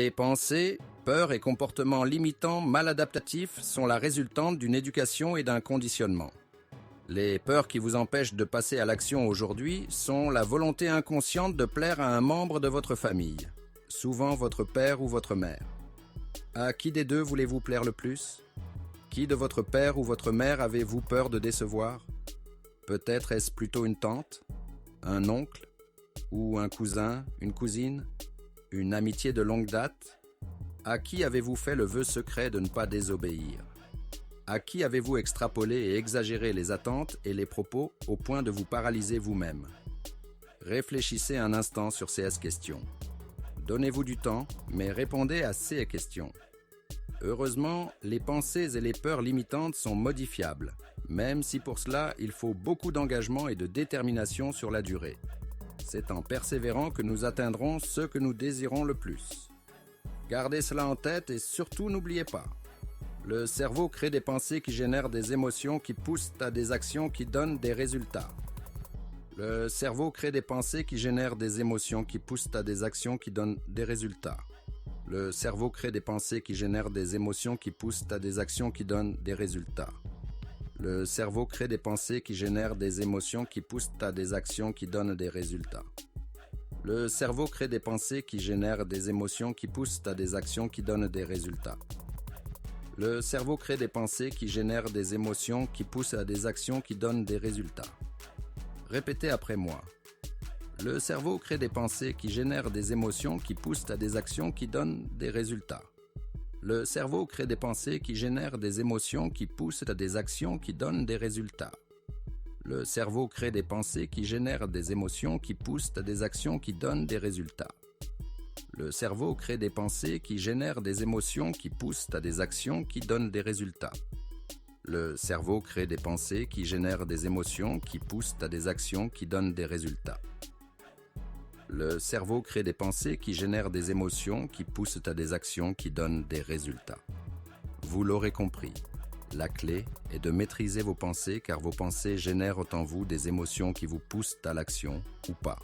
Les pensées, peurs et comportements limitants maladaptatifs sont la résultante d'une éducation et d'un conditionnement. Les peurs qui vous empêchent de passer à l'action aujourd'hui sont la volonté inconsciente de plaire à un membre de votre famille, souvent votre père ou votre mère. À qui des deux voulez-vous plaire le plus? Qui de votre père ou votre mère avez-vous peur de décevoir? Peut-être est-ce plutôt une tante, un oncle, ou un cousin, une cousine, une amitié de longue date? À qui avez-vous fait le vœu secret de ne pas désobéir? À qui avez-vous extrapolé et exagéré les attentes et les propos au point de vous paralyser vous-même? Réfléchissez un instant sur ces questions. Donnez-vous du temps, mais répondez à ces questions. Heureusement, les pensées et les peurs limitantes sont modifiables, même si pour cela, il faut beaucoup d'engagement et de détermination sur la durée. C'est en persévérant que nous atteindrons ce que nous désirons le plus. Gardez cela en tête et surtout n'oubliez pas. Le cerveau crée des pensées qui génèrent des émotions qui poussent à des actions qui donnent des résultats. Le cerveau crée des pensées qui génèrent des émotions qui poussent à des actions qui donnent des résultats. Le cerveau crée des pensées qui génèrent des émotions qui poussent à des actions qui donnent des résultats. Le cerveau crée des pensées qui génèrent des émotions qui poussent à des actions qui donnent des résultats. Le cerveau crée des pensées qui génèrent des émotions qui poussent à des actions qui donnent des résultats. Le cerveau crée des pensées qui génèrent des émotions qui poussent à des actions qui donnent des résultats. Répétez après moi. Le cerveau crée des pensées qui génèrent des émotions qui poussent à des actions qui donnent des résultats. Le cerveau crée des pensées qui génèrent des émotions qui poussent à des actions qui donnent des résultats. Le cerveau crée des pensées qui génèrent des émotions qui poussent à des actions qui donnent des résultats. Le cerveau crée des pensées qui génèrent des émotions qui poussent à des actions qui donnent des résultats. Le cerveau crée des pensées qui génèrent des émotions qui poussent à des actions qui donnent des résultats. Le cerveau crée des pensées qui génèrent des émotions qui poussent à des actions qui donnent des résultats. Vous l'aurez compris, la clé est de maîtriser vos pensées car vos pensées génèrent en vous des émotions qui vous poussent à l'action ou pas.